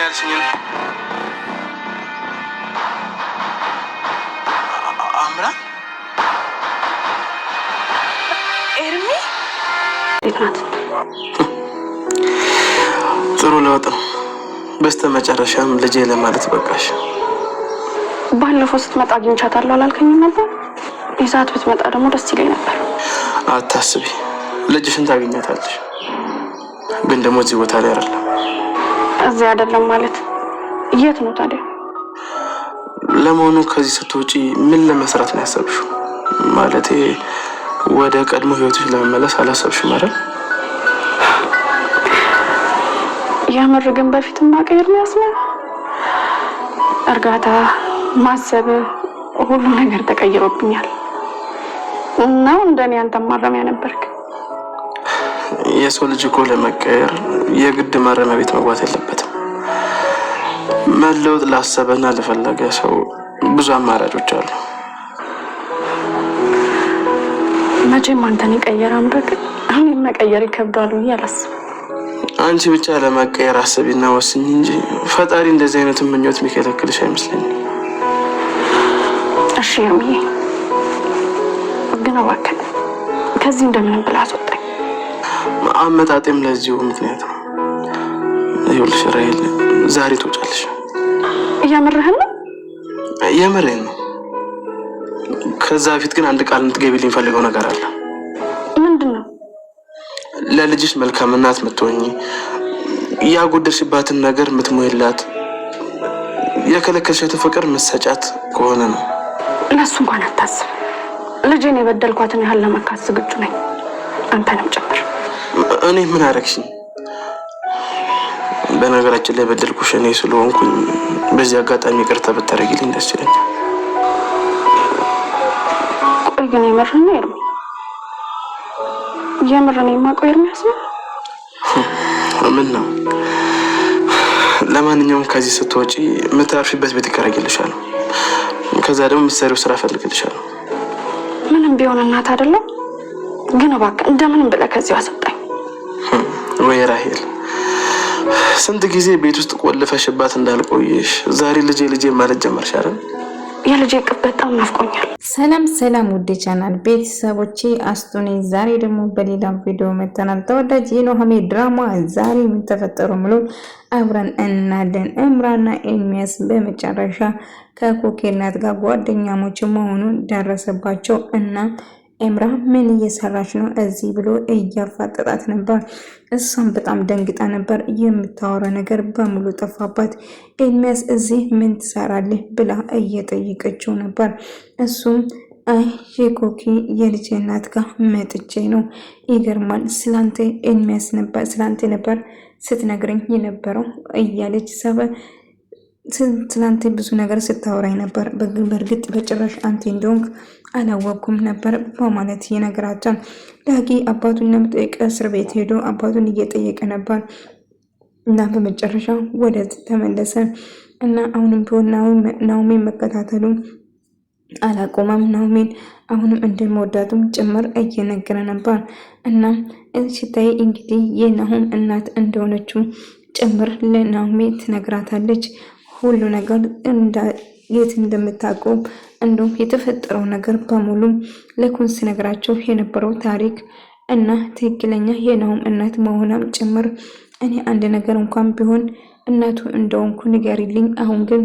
ያልሽኝ አምራ ኤርሚ ይፋት ጥሩ ለውጥ ነው። በስተመጨረሻም ልጄ ለማለት በቃሽ። ባለፈው ስትመጣ አግኝቻታለሁ አላልከኝም ነበር? ይዛት ብትመጣ ደግሞ ደስ ይለኝ ነበር። አታስቢ፣ ልጅሽን ታገኛታለሽ። ግን ደግሞ እዚህ ቦታ ላይ አይደለም። እዚህ አይደለም ማለት የት ነው ታዲያ? ለመሆኑ ከዚህ ስትወጪ ምን ለመስራት ነው ያሰብሽው? ማለቴ ወደ ቀድሞ ህይወትሽ ለመመለስ አላሰብሽም አይደል? የምር ግን በፊት ማቀየር ነው ያስነ እርጋታ ማሰብ ሁሉ ነገር ተቀይሮብኛል። እና እንደኔ አንተ ማረሚያ ነበርክ። የሰው ልጅ እኮ ለመቀየር የግድ ማረሚያ ቤት መግባት የለበትም። መለወጥ ላሰበና ለፈለገ ሰው ብዙ አማራጮች አሉ። መቼም አንተን ይቀየር አምረክ እኔን መቀየር ይከብዳል ብዬ አላስብም። አንቺ ብቻ ለመቀየር አስቢና ወስኝ እንጂ ፈጣሪ እንደዚህ አይነቱን ምኞት የሚከለክልሽ አይመስለኝም። እሺ ኤርሚዬ፣ ግን እባክህ ከዚህ እንደምን ብላ አስወጣኝ። አመጣጤም ለዚሁ ምክንያት ነው። ይኸውልሽ ራሔል፣ ዛሬ ትወጫለሽ። እየምርህን ነው? የምሬን ነው። ከዛ በፊት ግን አንድ ቃል እንድትገቢልኝ ፈልገው ነገር አለ። ምንድን ነው? ለልጅሽ መልካም እናት የምትሆኚ፣ ያጎደልሽባትን ነገር የምትሞይላት፣ የከለከልሻትን ፍቅር መሰጫት ከሆነ ነው። ለሱ እንኳን አታስብ። ልጄን የበደልኳትን ያህል ለመካስ ዝግጁ ነኝ፣ አንተንም ጭምር። እኔ ምን አደረግሽኝ? በነገራችን ላይ በደልኩሽ እኔ ስለሆንኩኝ በዚህ አጋጣሚ ይቅርታ ብታደርጊልኝ ደስ ይለኛል። ቆይ ግን የምርህን ነው ኤርሚ? የምርህን የማውቀው ኤርሚያስ ነው? ምን ነው? ለማንኛውም ከዚህ ስትወጪ የምታርፊበት ቤት ይከራይልሻል። ከዛ ደግሞ የምትሰሪው ስራ እፈልግልሻለሁ። ምንም ቢሆን እናት አይደለም። ግን እባክህ እንደምንም ብለህ ከዚህ አስወጣኝ። ወይ ራሔል፣ ስንት ጊዜ ቤት ውስጥ ቆልፈሽባት እንዳልቆየሽ ዛሬ ልጄ ማለት ጀመርሽ አይደል? የልጄ ቅብ በጣም ናፍቆኛል። ሰላም ውድ ቻናል ቤተሰቦቼ፣ አስቱኔ ዛሬ ደግሞ በሌላ ቪዲዮ መተናል። ተወዳጅ የኑሃሚን ድራማ ዛሬ ምን ተፈጠሩ ብሎ አብረን እናያለን። እምራና ኤርሚያስ በመጨረሻ ከኮኬናት ጋር ጓደኛሞች መሆኑን ደረሰባቸው እና ኤምራ ምን እየሰራች ነው እዚህ ብሎ እያፋጠጣት ነበር። እሷም በጣም ደንግጣ ነበር። የምታወራ ነገር በሙሉ ጠፋባት። ኤርሚያስ እዚህ ምን ትሰራለህ ብላ እየጠየቀችው ነበር። እሱም አይ የኮኪ የልጅ እናት ጋር መጥቼ ነው። ይገርማል፣ ስላንተ ኤርሚያስ ነበር ስላንተ ነበር ስትነግረኝ የነበረው እያለች ትላንት ብዙ ነገር ስታወራኝ ነበር። በእርግጥ በጭራሽ አንተ እንደሆንክ አላወቅኩም ነበር በማለት ይነግራታል። ዳጊ አባቱን ለመጠየቅ እስር ቤት ሄዶ አባቱን እየጠየቀ ነበር እና በመጨረሻ ወደ ተመለሰ እና አሁንም ቢሆን ናሆሜን መከታተሉን አላቆመም። ናሆሜን አሁንም እንደመወዳቱም ጭምር እየነገረ ነበር እና ሲታይ እንግዲህ የናሆም እናት እንደሆነችው ጭምር ለናሆሜ ትነግራታለች። ሁሉ ነገር የት እንደምታቆም እንዲሁም የተፈጠረው ነገር በሙሉ ለኩን ሲነግራቸው የነበረው ታሪክ እና ትክክለኛ የናሆም እናት መሆኗም ጭምር እኔ አንድ ነገር እንኳን ቢሆን እናቱ እንደሆንኩ ንገሪልኝ፣ አሁን ግን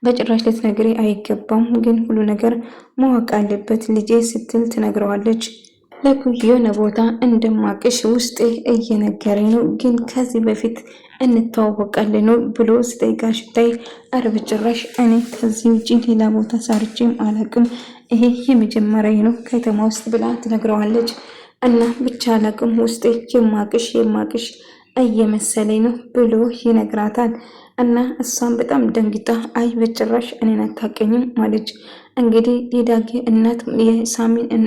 በጭራሽ ልትነግሪ አይገባም፣ ግን ሁሉ ነገር ማወቅ አለበት ልጄ ስትል ትነግረዋለች። ለኩን የሆነ ቦታ እንደማቅሽ ውስጤ እየነገረኝ ነው፣ ግን ከዚህ በፊት እንተዋወቃለን ነው ብሎ ስጠይቃሽ ታይ አረ በጭራሽ እኔ ከዚህ ውጪ ሌላ ቦታ ሰርቼም አላቅም፣ ይሄ የመጀመሪያ ነው ከተማ ውስጥ ብላ ትነግረዋለች። እና ብቻ አላቅም ውስጤ የማቅሽ እየመሰለኝ ነው ብሎ ይነግራታል። እና እሷም በጣም ደንግጣ አይ በጭራሽ እኔን አታውቅኝም ማለች። እንግዲህ የዳጊ እናት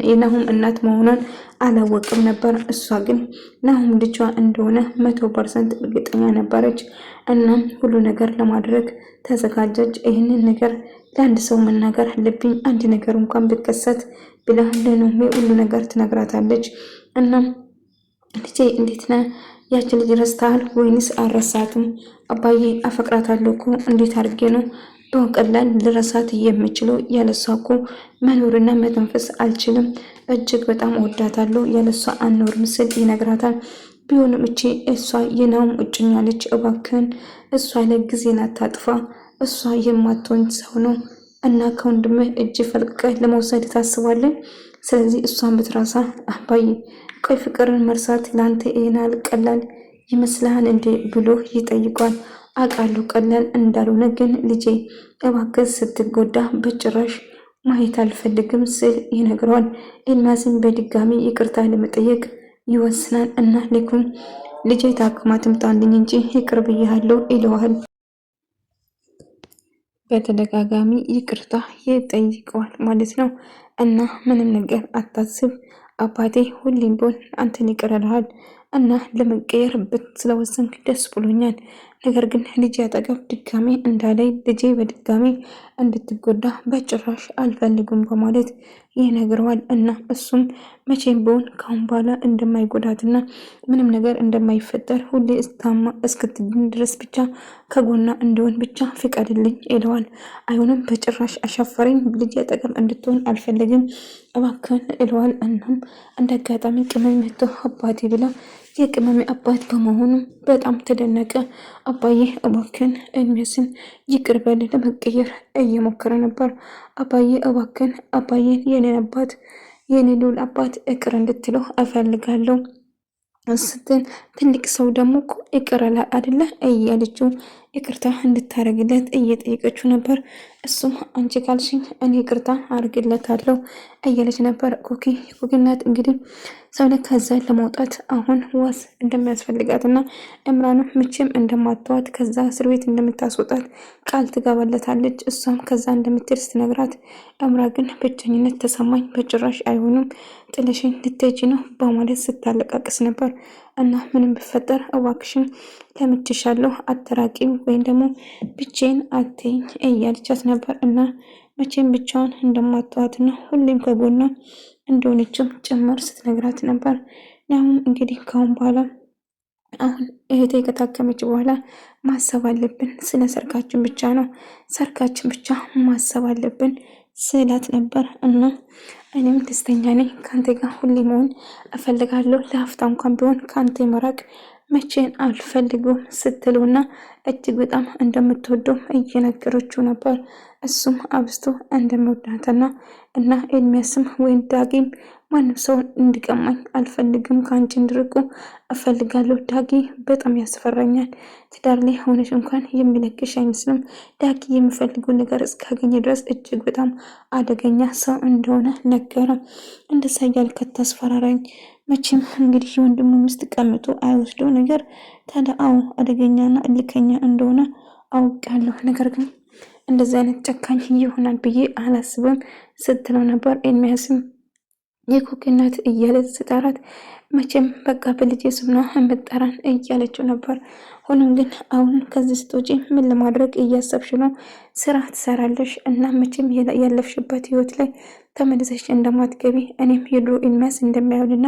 የናሆም እናት መሆኗን አላወቅም ነበር። እሷ ግን ናሆም ልጇ እንደሆነ 100% እርግጠኛ ነበረች። እናም ሁሉ ነገር ለማድረግ ተዘጋጀች። ይህንን ነገር ለአንድ ሰው መናገር አለብኝ፣ አንድ ነገር እንኳን ቢከሰት ብላ ለናሆም ሁሉ ነገር ትነግራታለች። እናም ልጄ እንዴት ነህ? ያቺ ልጅ ረስተሃል ወይንስ አልረሳትም? አባዬ አፈቅራታለሁ እኮ እንዴት አድርጌ ነው በቀላል ልረሳት የምችለው? ያለሷ እኮ መኖርና መተንፈስ አልችልም። እጅግ በጣም ወዳታለሁ። ያለሷ አልኖርም ስል ይነግራታል። ቢሆንም እሷ የናውም እጮኛ ነች። እባክህን እሷ ላይ ጊዜን አታጥፋ። እሷ የማትሆን ሰው ነው እና ከወንድምህ እጅ ፈልቀህ ለመውሰድ ታስባለን። ስለዚህ እሷን ብትረሳ አባዬ፣ ቆይ ፍቅርን መርሳት ለአንተ ይሄናል ቀላል ይመስልሃል እንዴ ብሎ ይጠይቋል። አውቃለሁ ቀላል እንዳልሆነ፣ ግን ልጄ እባክህ ስትጎዳ በጭራሽ ማየት አልፈልግም ስል ይነግረዋል። ኤልማስን በድጋሚ ይቅርታ ለመጠየቅ ይወስናል እና ሊኩን ልጄ ታክማ ትምጣልኝ እንጂ ይቅር ብያለሁ ይለዋል። በተደጋጋሚ ይቅርታ ይጠይቀዋል ማለት ነው። እና ምንም ነገር አታስብ አባቴ፣ ሁሌም ቢሆን አንተን ይቅር እልሃል እና ለመቀየር ስለወሰንክ ደስ ብሎኛል። ነገር ግን ልጄ አጠገብ ድጋሜ እንዳላይ ልጄ በድጋሜ እንድትጎዳ በጭራሽ አልፈልጉም በማለት ይነግረዋል። እና እሱም መቼም ቢሆን ካሁን በኋላ እንደማይጎዳትና ምንም ነገር እንደማይፈጠር ሁሌ እስክትድን ድረስ ብቻ ከጎና እንደሆን ብቻ ፍቀድልኝ ይለዋል። አይሆንም በጭራሽ አሻፈረኝ፣ ልጄ አጠገብ እንድትሆን አልፈልግም እባክህን ይለዋል። እናም እንደ አጋጣሚ ቅመም መጥቶ አባቴ ብላ የቅመሜ አባት በመሆኑ በጣም ተደነቀ። አባዬ እባክህን ኤልያስን ይቅር በል ለመቀየር እየሞከረ ነበር። አባዬ እባክህን አባዬን የኔን አባት የኔ ልዑል አባት ይቅር እንድትለው እፈልጋለሁ ስትል ትልቅ ሰው ደግሞ እኮ ይቅር አይደለ እያለችው ይቅርታ እንድታረግለት እየጠየቀችው ነበር። እሱም አንቺ ካልሽኝ እኔ ይቅርታ አርግለታለሁ እያለች ነበር። ኩኪ እናት እንግዲህ ሰውነት ከዛ ለመውጣት አሁን ዋስ እንደሚያስፈልጋት እና እምራንም ምችም እንደማትተዋት ከዛ እስር ቤት እንደምታስወጣት ቃል ትገባለታለች። እሷም ከዛ እንደምትሄድ ስትነግራት እምራ ግን ብቸኝነት ተሰማኝ፣ በጭራሽ አይሆኑም፣ ጥለሽኝ ልትሄጂ ነው በማለት ስታለቃቅስ ነበር። እና ምንም ብፈጠር እባክሽን ለምችሻለሁ አተራቂም ወይም ደግሞ ብቼን አትይኝ እያለቻት ነበር። እና መቼም ብቻውን እንደማትተዋትና ሁሌም ከጎኗ እንደሆነችም ጭምር ስትነግራት ነበር። አሁን እንግዲህ ካሁን በኋላ አሁን እህቴ ከታከመች በኋላ ማሰብ አለብን ስለ ሰርጋችን ብቻ ነው፣ ሰርጋችን ብቻ ማሰብ አለብን ስላት ነበር። እና እኔም ደስተኛ ነኝ፣ ከአንተ ጋር ሁሌ መሆን እፈልጋለሁ፣ ለሀፍታ እንኳን ቢሆን ከአንተ መራቅ መቼን አልፈልጉም ስትለውና እጅግ በጣም እንደምትወደው እየነገረችው ነበር። እሱም አብስቶ እንደሚወዳትና እና ኤልያስም ወይም ዳጊም ማንም ሰው እንዲቀማኝ አልፈልግም፣ ከአንቺ እንድርቁ እፈልጋለሁ። ዳጊ በጣም ያስፈራኛል፣ ትዳር ላይ ሆነሽ እንኳን የሚለቅሽ አይመስልም። ዳጊ የሚፈልገው ነገር እስካገኘ ድረስ እጅግ በጣም አደገኛ ሰው እንደሆነ ነገረ። እንደዛ እያልክ ታስፈራራኝ መቼም እንግዲህ የወንድሙ ሚስት ቀምቶ አይወስደው ነገር ታዲያ አዎ አደገኛና እልከኛ እንደሆነ አውቃለሁ። ነገር ግን እንደዚህ አይነት ጨካኝ ይሆናል ብዬ አላስብም ስትለው ነበር። ኤልያስም የኩኪ እናት እያለ ስጠራት መቼም በቃ በልጄ ስም ነው የምጠራን እያለችው ነበር። ሆኖም ግን አሁን ከዚህ ስትወጪ ምን ለማድረግ እያሰብሽ ነው? ስራ ትሰራለሽ እና መቼም ያለፍሽበት ህይወት ላይ ተመልሰሽ እንደማትገቢ እኔም የድሮ ኤልያስ እንደሚያውልና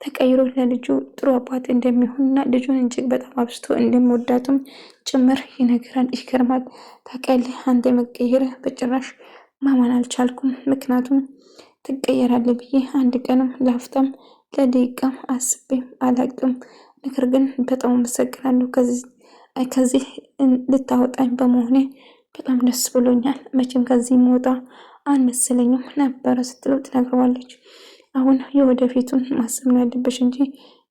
ተቀይሮ ለልጁ ጥሩ አባት እንደሚሆንና ልጁን እጅግ በጣም አብስቶ እንደሚወዳቱም ጭምር ይነግራል። ይገርማል። ታውቂያለሽ አንተ መቀየር በጭራሽ ማመን አልቻልኩም። ምክንያቱም ትቀየራለህ ብዬ አንድ ቀንም ለሀፍታም ለደቂቃም አስቤም አላቅም። ነገር ግን በጣም አመሰግናለሁ ከዚህ ልታወጣኝ በመሆኔ በጣም ደስ ብሎኛል። መቼም ከዚህ መውጣ አልመሰለኝም ነበረ ስትለው ትነግረዋለች። አሁን የወደፊቱን ማሰብ ነው ያለብሽ እንጂ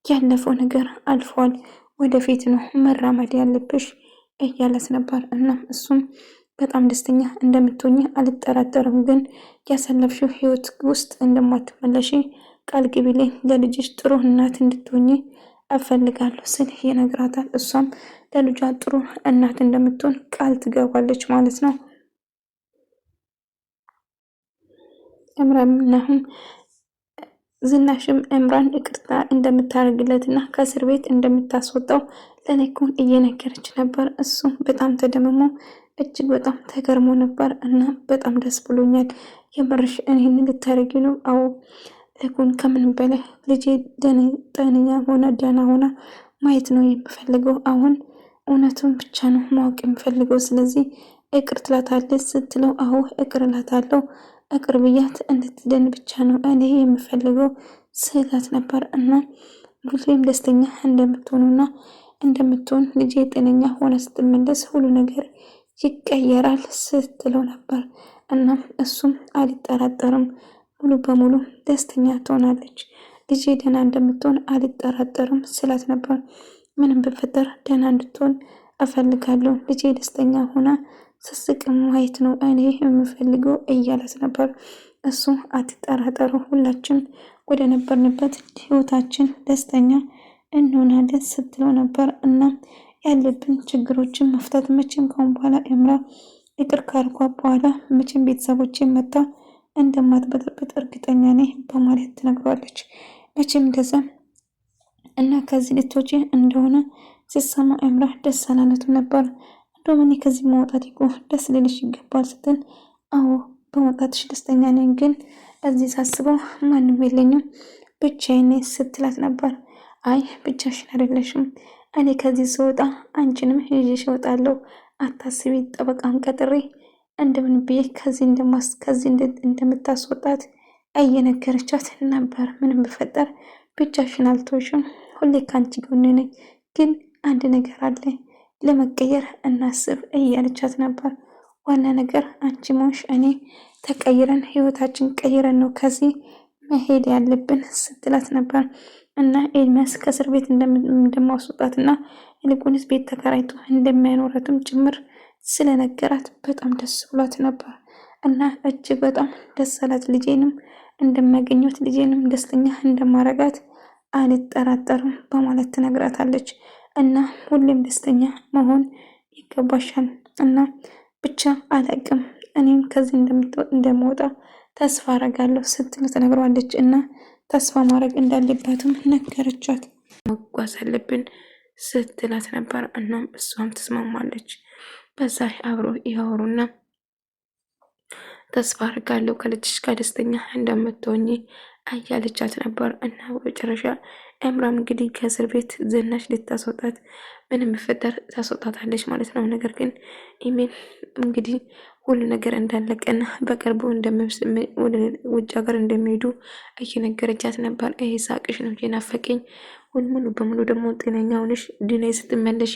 ያለፈው ነገር አልፏል፣ ወደፊት ነው መራመድ ያለብሽ እያለት ነበር። እናም እሱም በጣም ደስተኛ እንደምትሆኝ አልጠራጠርም፣ ግን ያሳለፍሽው ህይወት ውስጥ እንደማትመለሽ ቃል ግቢልኝ፣ ለልጅሽ ጥሩ እናት እንድትሆኝ እፈልጋለሁ ስል ይነግራታል። እሷም ለልጇ ጥሩ እናት እንደምትሆን ቃል ትገባለች ማለት ነው። እምራም ዝናሽም እምራን ይቅርታ እንደምታደርግለትና ከእስር ቤት እንደምታስወጣው ለኔኩን እየነገረች ነበር። እሱም በጣም ተደምሞ እጅግ በጣም ተገርሞ ነበር እና በጣም ደስ ብሎኛል፣ የምርሽ እኔን ልታደርጊ ነው? አዎ ለኩን ከምንም በላይ ልጄ ጤነኛ ሆና ደህና ሆና ማየት ነው የምፈልገው። አሁን እውነቱን ብቻ ነው ማወቅ የምፈልገው። ስለዚህ እቅር ትላታለች ስትለው አዎ እቅር እላታለሁ፣ እቅር ብያት እንድትድን ብቻ ነው እኔ የምፈልገው ስላት ነበር። እና ሁሌም ደስተኛ እንደምትሆኑና እንደምትሆን ልጄ ጤነኛ ሆነ ስትመለስ ሁሉ ነገር ይቀየራል ስትለው ነበር። እናም እሱም አልጠራጠርም፣ ሙሉ በሙሉ ደስተኛ ትሆናለች፣ ልጄ ደህና እንደምትሆን አልጠራጠርም ስላት ነበር። ምንም ብፈጠር ደህና እንድትሆን እፈልጋለሁ፣ ልጄ ደስተኛ ሆና ስስቅም ማየት ነው እኔ የምፈልገው እያላት ነበር። እሱ አትጠራጠሩ፣ ሁላችን ወደ ነበርንበት ህይወታችን ደስተኛ እንሆናለን ስትለው ነበር። እና ያለብን ችግሮችን መፍታት መቼም ከሆን በኋላ ኤምራ ይቅር ካልኳ በኋላ መቼም ቤተሰቦችን መታ እንደማትበጠብጥ እርግጠኛ ነኝ በማለት ትነግረዋለች። መቼም እንደዛ እና ከዚህ ልትወጪ እንደሆነ ሲሰማ ኤምራ ደስ አላለትም ነበር። እንደውም እኔ ከዚህ መውጣት ይቆ ደስ ሊልሽ ይገባል ስትል አዎ በመውጣትሽ ደስተኛ ነኝ፣ ግን እዚህ ሳስበው ማንም የለኝም ብቻዬን ስትላት ነበር። አይ ብቻሽን አይደለሽም፣ እኔ ከዚህ ስወጣ አንቺንም ይዤሽ እወጣለሁ፣ አታስቢ፣ ጠበቃን ቀጥሬ እንደምን ብዬ ከዚህ እንደምታስወጣት እየነገረቻት ነበር። ምንም ብፈጠር ብቻሽን አልተውሽም፣ ሁሌ ከአንቺ ጎን ነኝ፣ ግን አንድ ነገር አለ፣ ለመቀየር እናስብ እያለቻት ነበር። ዋና ነገር አንቺ ሞሽ እኔ ተቀይረን ህይወታችን ቀይረን ነው ከዚህ መሄድ ያለብን ስትላት ነበር። እና ኤልሚያስ ከእስር ቤት እንደማስወጣትና ይልቁንስ ቤት ተከራይቶ እንደማይኖራትም ጭምር ስለነገራት በጣም ደስ ብሏት ነበር። እና እጅግ በጣም ደስ አላት። ልጄንም እንደማገኘት ልጄንም ደስተኛ እንደማረጋት አልጠራጠርም በማለት ትነግራታለች። እና ሁሌም ደስተኛ መሆን ይገባሻል እና ብቻ አላቅም እኔም ከዚህ እንደምወጣ ተስፋ አረጋለሁ ስትል ትነግረዋለች። እና ተስፋ ማድረግ እንዳለባትም ነገረቻት። መጓዝ አለብን ስትላት ነበር። እናም እሷም ትስማማለች። በዛ አብሮ ያወሩና ተስፋ አርጋለሁ ከልጅሽ ጋር ደስተኛ እንደምትሆኚ እያለቻት ነበር። እና በመጨረሻ ኤምራም እንግዲህ ከእስር ቤት ዝናሽ ልታስወጣት ምንም ቢፈጠር ታስወጣታለች ማለት ነው። ነገር ግን ኢሜን እንግዲህ ሁሉ ነገር እንዳለቀና በቅርቡ ወደ ውጭ ሀገር እንደሚሄዱ እየነገረቻት ነበር። ይሄ ሳቅሽ ነው የናፈቀኝ፣ ሙሉ በሙሉ ደግሞ ጤነኛ ሆነሽ ድነሽ ስትመለሺ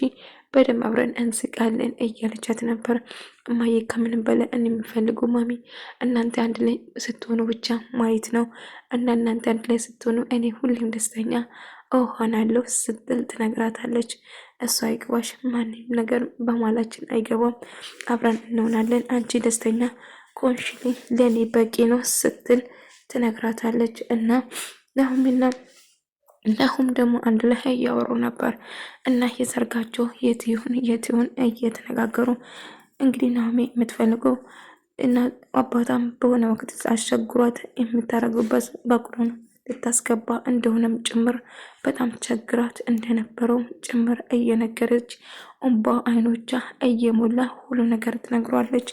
በደንብ አብረን እንስቃለን እያለቻት ነበር። እማዬ ከምንም በላይ እኔ የምፈልገው ማሚ እናንተ አንድ ላይ ስትሆኑ ብቻ ማየት ነው እና እናንተ አንድ ላይ ስትሆኑ እኔ ሁሌም ደስተኛ እሆናለሁ ስትል ትነግራታለች። እሷ አይግባሽ፣ ማንም ነገር በማላችን አይገባም፣ አብረን እንሆናለን፣ አንቺ ደስተኛ ኮንሽሊ ለእኔ በቂ ነው ስትል ትነግራታለች። እና ናሁም ደግሞ አንድ ላይ እያወሩ ነበር። እና የሰርጋቸው የት ይሁን እየተነጋገሩ እንግዲህ ናሆሜ የምትፈልገው እና አባታም በሆነ ወቅት አስቸግሯት የምታረጉበት በቁሩን ልታስገባ እንደሆነም ጭምር በጣም ቸግራት እንደነበረው ጭምር እየነገረች እንባ አይኖቿ እየሞላ ሁሉ ነገር ትነግሯለች።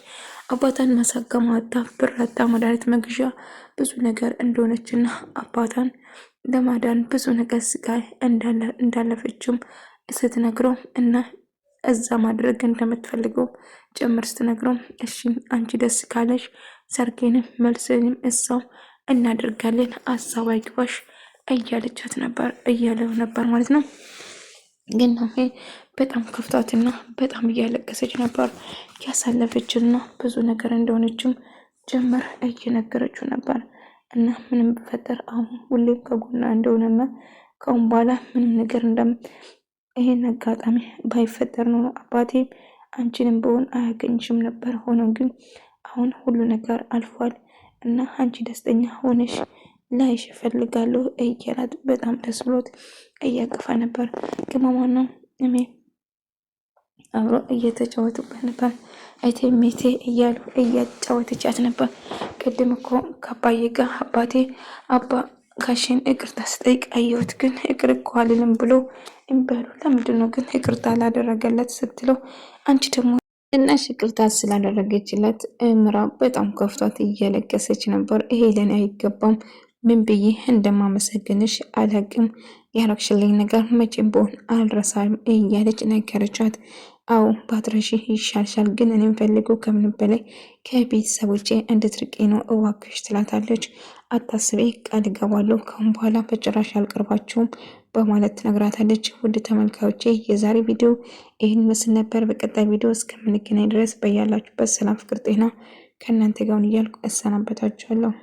አባታን ማሳከማታ ብራታ መድኃኒት መግዣ ብዙ ነገር እንደሆነችና አባታን ለማዳን ብዙ ነገር ስቃይ እንዳለፈችም ስትነግረው እና እዛ ማድረግ እንደምትፈልገው ጭምር ስትነግረው እሺ አንቺ ደስ ካለሽ ሰርጌንም መልስንም እዛው እናደርጋለን ሀሳብ አይግባሽ እያለቻት ነበር እያለው ነበር ማለት ነው። ግን በጣም ከፍቷትና በጣም እያለቀሰች ነበር ያሳለፈችና ብዙ ነገር እንደሆነችም ጭምር እየነገረችው ነበር። እና ምንም ቢፈጠር አሁን ሁሌም ከጎና እንደሆነና ከአሁን በኋላ ምንም ነገር ይሄን አጋጣሚ ባይፈጠር ነው አባቴ አንቺንም በሆን አያገኝሽም ነበር። ሆኖ ግን አሁን ሁሉ ነገር አልፏል እና አንቺ ደስተኛ ሆነሽ ላይሽ እፈልጋለሁ እያላት በጣም ደስ ብሎት እያቀፋ ነበር። ግማማና እሜ አብሮ እየተጫወቱበት ነበር። አይቴ ሜቴ እያሉ እያጫወተቻት ነበር። ቅድም እኮ ከአባዬ ጋር አባቴ አባ ጋሽን ይቅርታ ስጠይቅ አየሁት፣ ግን ይቅር እኮ አልልም ብሎ እምበሉ ለምንድን ነው ግን ይቅርታ ላደረገለት ስትለው አንቺ ደግሞ እናሽ ይቅርታ ስላደረገችለት እምራ በጣም ከፍቷት እያለቀሰች ነበር። ይሄ ለኔ አይገባም፣ ምን ብዬ እንደማመሰግንሽ አላቅም። ያረግሽልኝ ነገር መቼም ቢሆን አልረሳም እያለች ነገረቻት። አዎ ባትረሺ ይሻልሻል፣ ግን እኔም ፈልገው ከምንም በላይ ከቤተሰቦቼ እንድትርቄ ነው እዋክሽ ትላታለች። አታስቤ ቃል እገባለሁ ከአሁን በኋላ በጭራሽ አልቀርባችሁም በማለት ትነግራታለች። ውድ ተመልካዮቼ የዛሬ ቪዲዮ ይህን ምስል ነበር። በቀጣይ ቪዲዮ እስከምንገናኝ ድረስ በያላችሁበት ሰላም፣ ፍቅር፣ ጤና ከእናንተ ጋር እያልኩ እሰናበታችኋለሁ።